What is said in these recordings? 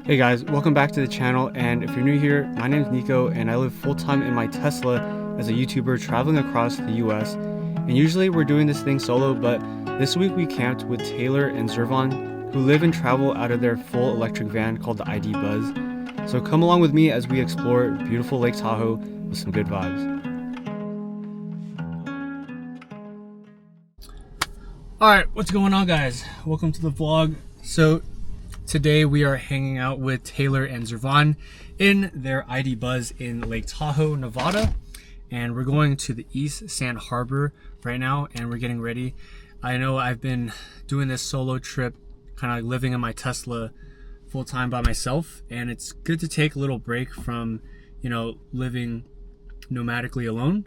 Hey guys, welcome back to the channel, and if you're new here, my name is Nico and I live full-time in my Tesla as a YouTuber traveling across the US. And usually we're doing this thing solo, but this week we camped with Taylor and Zervon, who live and travel out of their full electric van called the ID Buzz. So come along with me as we explore beautiful Lake Tahoe with some good vibes. Alright, what's going on guys? Welcome to the vlog. So today we are hanging out with Taylor and Zervon in their ID Buzz in Lake Tahoe, Nevada. And we're going to the East Sand Harbor right now and we're getting ready. I know I've been doing this solo trip, kind of living in my Tesla full time by myself, and it's good to take a little break from, you know, living nomadically alone.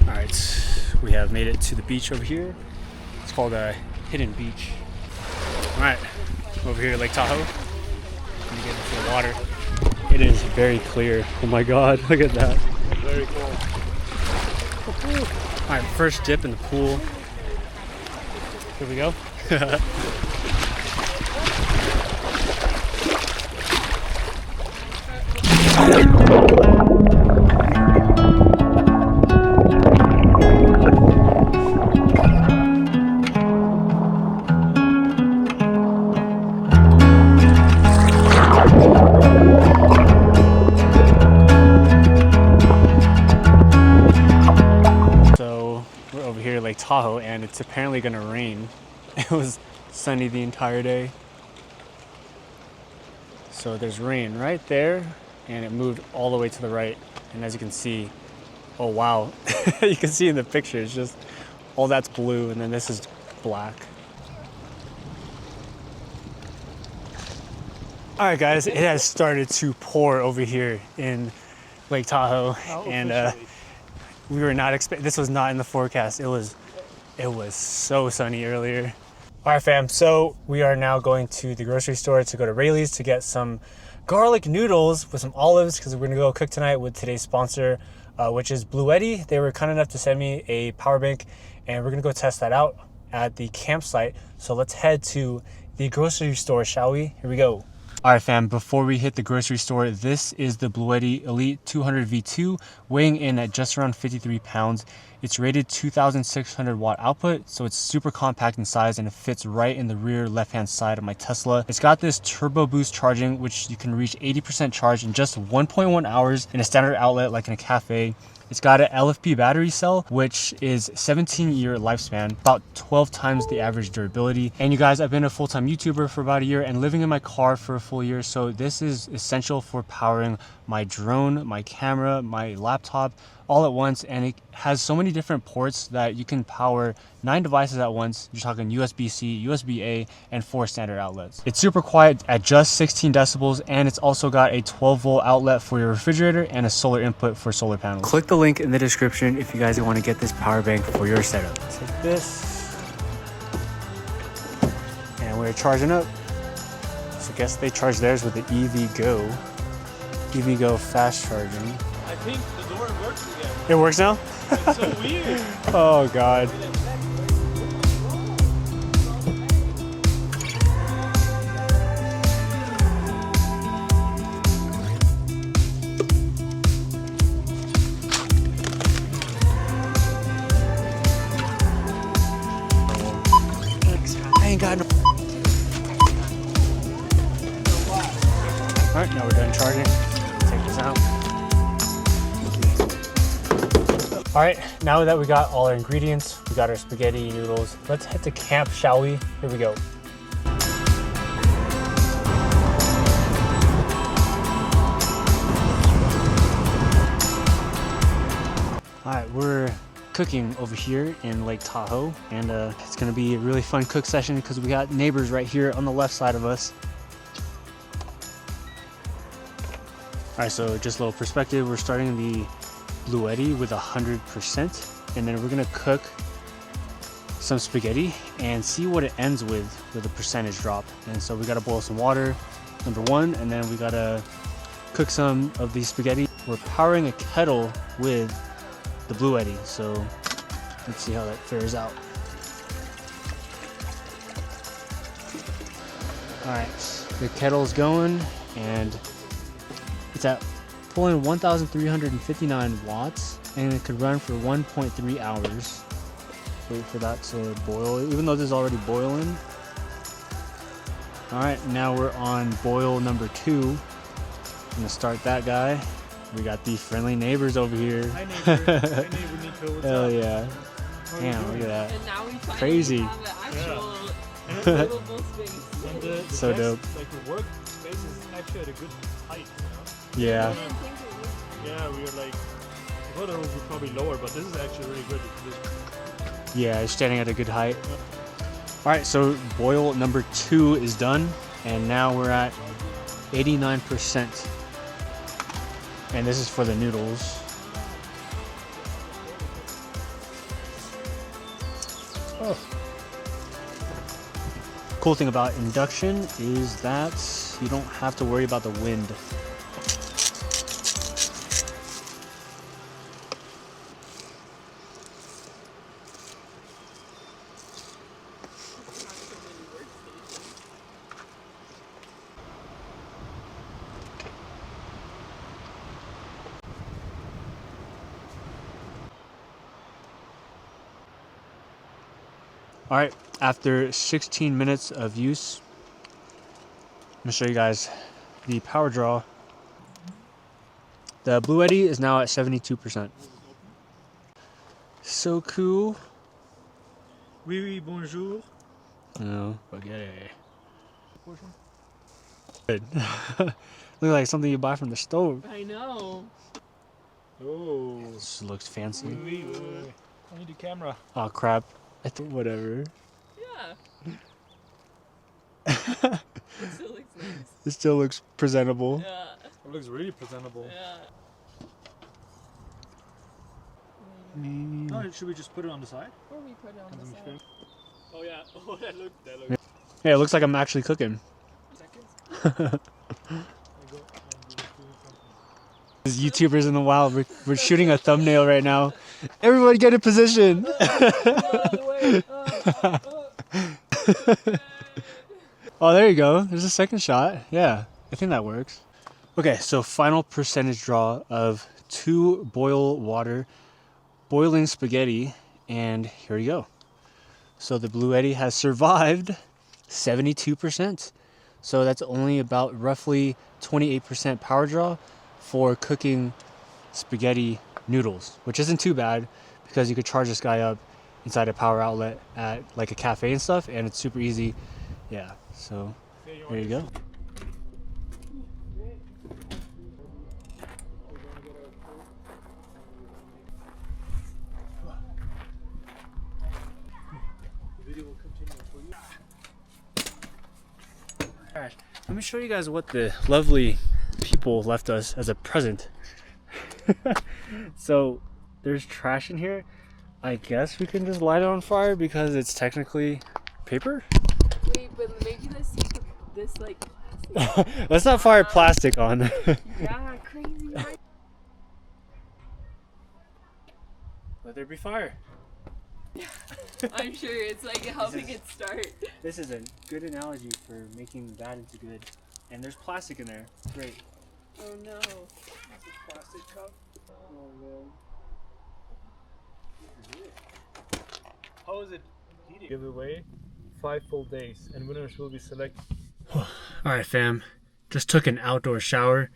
Alright, we have made it to the beach over here. It's called a Hidden Beach. Alright, over here at Lake Tahoe. Let me get into the water. It is very clear. Oh my god, look at that. Very cool. Alright, first dip in the pool. Here we go. Lake Tahoe, and it's apparently gonna rain. It was sunny the entire day, so there's rain right there, and it moved all the way to the right. And as you can see, oh wow, you can see in the picture, it's just all that's blue, and then this is black. All right, guys, it has started to pour over here in Lake Tahoe, and we were not expecting, this was not in the forecast. It was so sunny earlier. All right, fam, so we are now going to the grocery store to go to Rayleigh's to get some garlic noodles with some olives, because we're gonna go cook tonight with today's sponsor, which is Bluetti. They were kind enough to send me a power bank, and we're gonna go test that out at the campsite. So let's head to the grocery store, shall we? Here we go. All right, fam, before we hit the grocery store, this is the Bluetti Elite 200 V2, weighing in at just around 53 pounds. It's rated 2,600 watt output, so it's super compact in size, and it fits right in the rear left-hand side of my Tesla. It's got this turbo boost charging, which you can reach 80% charge in just 1.1 hours in a standard outlet like in a cafe. It's got an LFP battery cell, which is 17-year lifespan, about 12 times the average durability. And you guys, I've been a full-time YouTuber for about a year and living in my car for a full year, so this is essential for powering my drone, my camera, my laptop, all at once. And it has so many different ports that you can power 9 devices at once. You're talking USB-C, USB-A, and 4 standard outlets. It's super quiet at just 16 decibels, and it's also got a 12-volt outlet for your refrigerator and a solar input for solar panels. Click the link in the description if you guys want to get this power bank for your setup. Take this, and we're charging up. So I guess they charge theirs with the EVgo fast charging. I think the door works again. It works now? It's so weird. Oh god. I ain't got no. Alright, now we're done charging. Take this out. Alright, now that we got all our ingredients, we got our spaghetti noodles, let's head to camp, shall we? Here we go. Alright, we're cooking over here in Lake Tahoe, and it's gonna be a really fun cook session because we got neighbors right here on the left side of us. All right, so just a little perspective. We're starting the Bluetti with 100%, and then we're gonna cook some spaghetti and see what it ends with a percentage drop. And so we gotta boil some water, number one, and then we gotta cook some of these spaghetti. We're powering a kettle with the Bluetti, so let's see how that fares out. All right, the kettle's going, and it's at pulling 1,359 watts, and it could run for 1.3 hours. Wait for that to boil, even though this is already boiling. All right, now we're on boil number 2. I'm gonna start that guy. We got the friendly neighbors over here. Hi neighbor. Hi neighbor Nico. What's Hell up? yeah. How Damn, you look doing? at that. And now we finally Crazy. have an actual livable space. And the So desk, dope. like the work space is actually at a good height, Yeah. I didn't think it would. Yeah, we were like, I thought it would be probably lower, but this is actually really good. Yeah, it's standing at a good height. All right, so boil number 2 is done, and now we're at 89%. And this is for the noodles. Oh. Cool thing about induction is that you don't have to worry about the wind. All right, after 16 minutes of use, I'm gonna show you guys the power draw. The Bluetti is now at 72%. So cool. Oui, oui, bonjour. No, spaghetti. Good. Look like something you buy from the store. I know. Oh. This looks fancy. Oui, oui, oui. I need a camera. Oh crap. Whatever. Yeah. It still looks nice. It still looks presentable. Yeah. It looks really presentable. Yeah. Oh, should we just put it on the side? Or we put it on the side. Oh yeah. Oh, that looked. Yeah, it looks like I'm actually cooking. Seconds. As YouTubers in the wild, we're shooting a thumbnail right now. Everybody get in position. Oh, there you go. There's a second shot. Yeah, I think that works. Okay, so final percentage draw of 2 boil water, boiling spaghetti, and here we go. So the Bluetti has survived 72%. So that's only about roughly 28% power draw for cooking spaghetti noodles, which isn't too bad because you could charge this guy up inside a power outlet at like a cafe and stuff, and it's super easy. Yeah, so there you go. Alright, let me show you guys what the lovely people left us as a present. So there's trash in here. I guess we can just light it on fire because it's technically paper. Wait, but maybe let's take this like Let's not fire plastic on. yeah, crazy, right? Let there be fire. I'm sure it's like helping it start. This is a good analogy for making bad into good. And there's plastic in there. Great. Oh no. It's a plastic cup. Oh man. How is it heating? Give away 5 full days, and winners will be selected. Alright fam, just took an outdoor shower.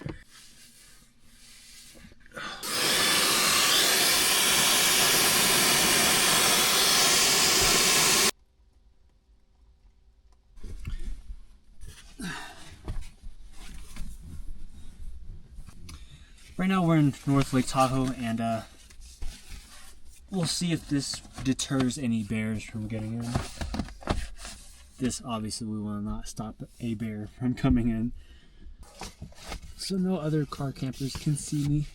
Right now we're in North Lake Tahoe, and We'll see if this deters any bears from getting in. This obviously will not stop a bear from coming in. So no other car campers can see me.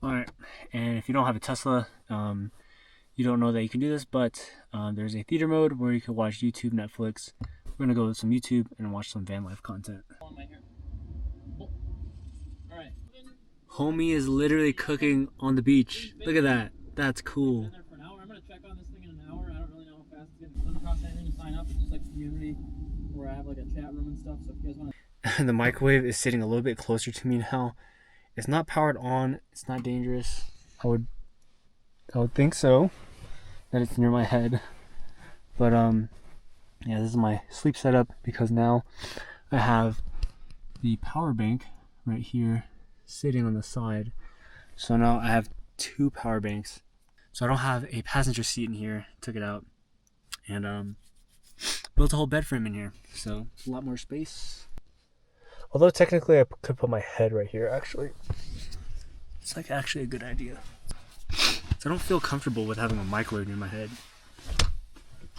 Alright, and if you don't have a Tesla, you don't know that you can do this, but there's a theater mode where you can watch YouTube, Netflix. We're gonna go with some YouTube and watch some van life content. Homie is literally cooking on the beach. Look at that. That's cool. For an hour. I'm gonna check on this thing in an hour. I don't really know how fast it's getting. It doesn't cost anything to sign up. It's just like community where I have like a chat room and stuff. So if you guys want to. The microwave is sitting a little bit closer to me now. It's not powered on. It's not dangerous. I would think so. That it's near my head. But yeah, this is my sleep setup because now I have the power bank right here sitting on the side. So now I have 2 power banks. So I don't have a passenger seat in here. Took it out and built a whole bed frame in here. So it's a lot more space. Although technically I could put my head right here actually. It's like actually a good idea. So I don't feel comfortable with having a microwave near my head.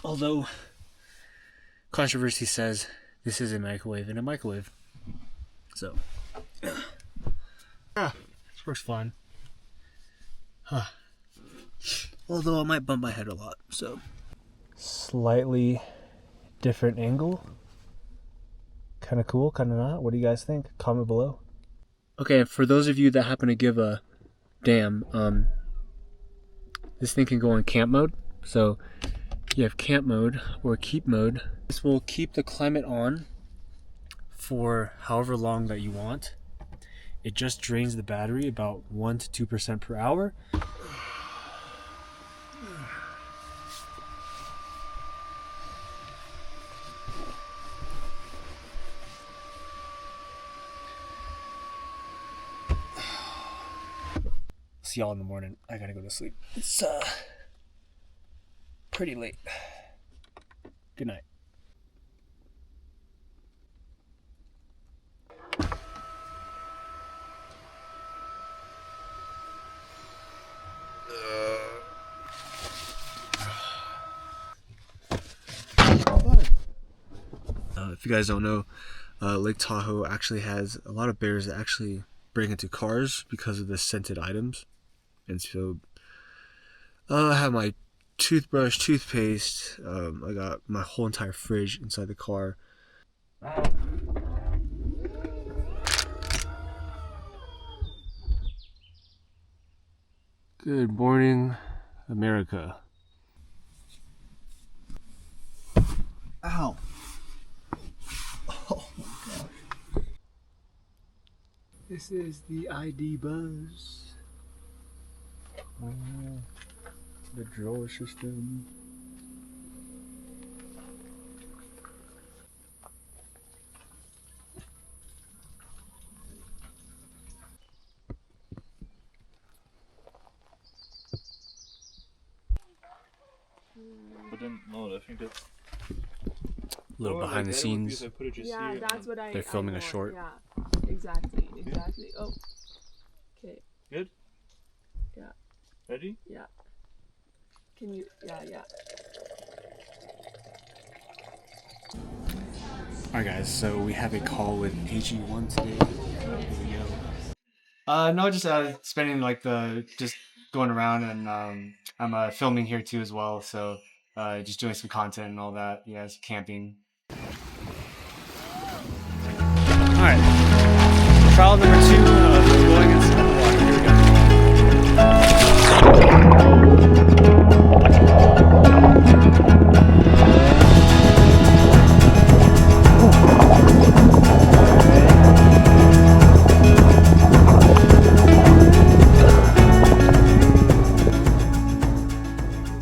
Although controversy says this is a microwave in a microwave. So this works fine. Although I might bump my head a lot, so. Slightly different angle. Kind of cool, kind of not. What do you guys think? Comment below. Okay, for those of you that happen to give a damn, this thing can go in camp mode. So you have camp mode or keep mode. This will keep the climate on for however long that you want. It just drains the battery about 1 to 2% per hour. See y'all in the morning. I gotta go to sleep. It's pretty late. Good night. If you guys don't know, Lake Tahoe actually has a lot of bears that actually break into cars because of the scented items. And so I have my toothbrush, toothpaste, I got my whole entire fridge inside the car. Good morning, America. Ow. Oh my gosh. This is the ID buzz. The drawer system. But then, no, I think that's A little behind the scenes. Yeah, that's what They're filming a want. short. Yeah, exactly. Oh, okay. good. Yeah. Ready? Yeah. Can you? Yeah. Alright guys, so we have a call with AG1 today. Here we go. No, just spending like just going around and I'm filming here too as well, so just doing some content and all that. You guys camping. Alright. Trial number 2 of going in some water. Here we go.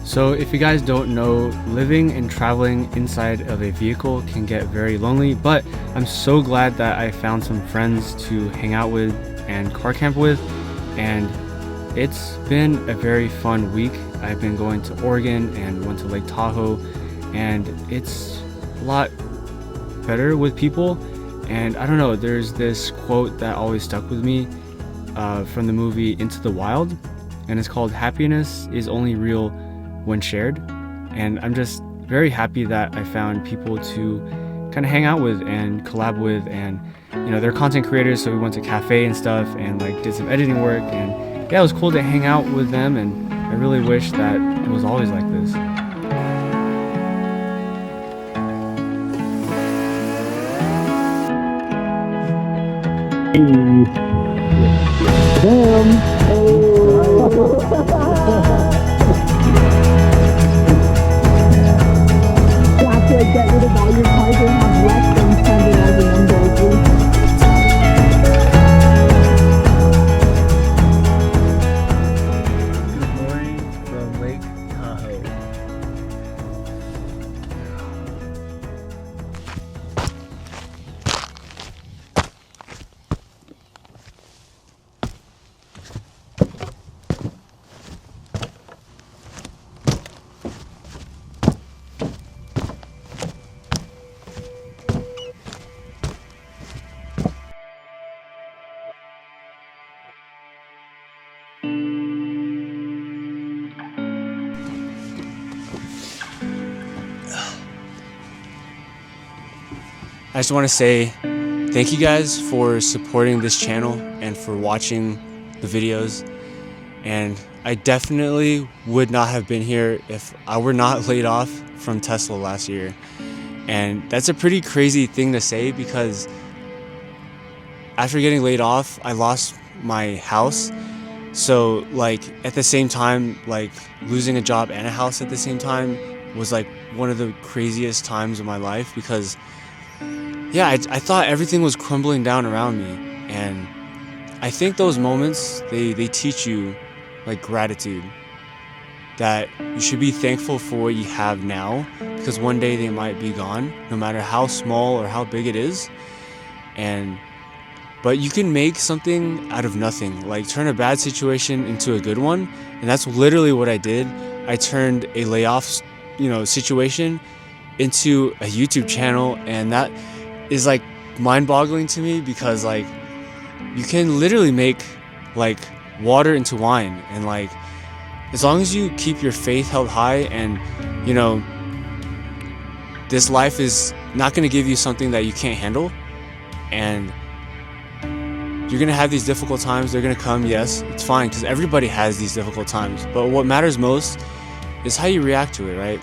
So if you guys don't know, living and traveling inside of a vehicle can get very lonely, but I'm so glad that I found some friends to hang out with and car camp with, and it's been a very fun week. I've been going to Oregon and went to Lake Tahoe, and it's a lot better with people. And I don't know, there's this quote that always stuck with me. from the movie Into the Wild, and it's called Happiness is Only Real When Shared. And I'm just very happy that I found people to kind of hang out with and collab with, and you know, they're content creators, so we went to cafe and stuff and like did some editing work, and yeah, it was cool to hang out with them, and I really wish that it was always like this. Get rid of all your cars and have less than 10 miles in one day. Good morning from Lake Tahoe. I just want to say thank you guys for supporting this channel and for watching the videos. And I definitely would not have been here if I were not laid off from Tesla last year. And that's a pretty crazy thing to say, because after getting laid off, I lost my house. So like at the same time, like losing a job and a house at the same time was like one of the craziest times of my life, because yeah, I thought everything was crumbling down around me. And I think those moments, they teach you like gratitude, that you should be thankful for what you have now, because one day they might be gone, no matter how small or how big it is. But you can make something out of nothing, like turn a bad situation into a good one. And that's literally what I did. I turned a layoff, situation into a YouTube channel, and that is like mind-boggling to me, because like you can literally make like water into wine, and like as long as you keep your faith held high, and this life is not going to give you something that you can't handle, and you're going to have these difficult times. They're going to come, yes, it's fine, because everybody has these difficult times, but what matters most is how you react to it, right?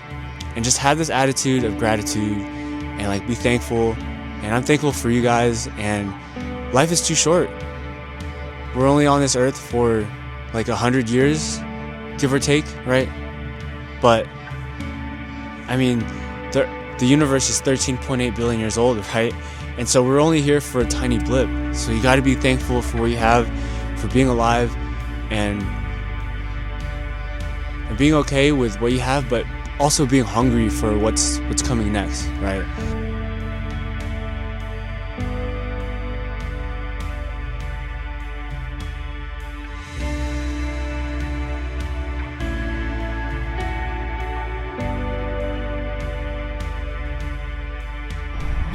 And just have this attitude of gratitude and like be thankful. And I'm thankful for you guys, and life is too short. We're only on this earth for like 100 years, give or take, right? But I mean, the universe is 13.8 billion years old, right? And so we're only here for a tiny blip. So you got to be thankful for what you have, for being alive, and being okay with what you have, but also being hungry for what's coming next, right?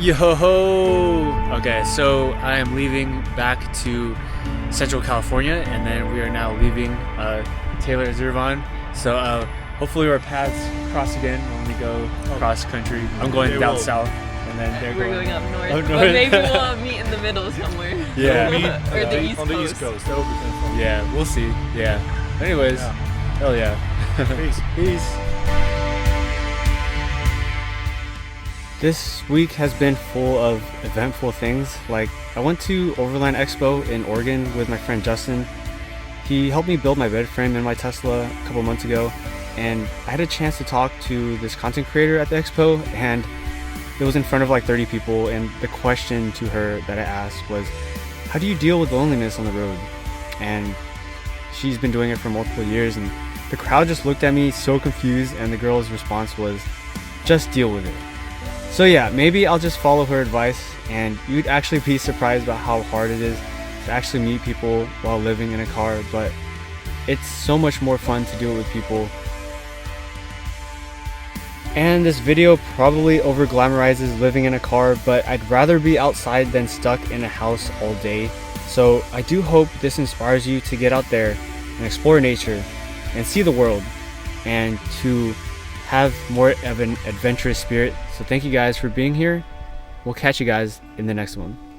Yo! Okay, so I am leaving back to Central California, and then we are now leaving Taylor and Zervon. So hopefully our paths cross again when we go cross country. I'm going down south, and then they're going up north. Up But north. maybe we'll meet in the middle somewhere. Yeah. Or the East on the Coast. East Coast. That would be kind of fun. Yeah, we'll see. Yeah. Anyways, hell yeah. Peace. Peace. This week has been full of eventful things. Like, I went to Overland Expo in Oregon with my friend Justin. He helped me build my bed frame in my Tesla a couple months ago, and I had a chance to talk to this content creator at the expo, and it was in front of like 30 people, and the question to her that I asked was, how do you deal with loneliness on the road? And she's been doing it for multiple years, and the crowd just looked at me so confused, and the girl's response was, just deal with it. So yeah, maybe I'll just follow her advice, and you'd actually be surprised about how hard it is to actually meet people while living in a car, but it's so much more fun to do it with people. And this video probably over glamorizes living in a car, but I'd rather be outside than stuck in a house all day. So I do hope this inspires you to get out there and explore nature and see the world and to have more of an adventurous spirit. So thank you guys for being here. We'll catch you guys in the next one.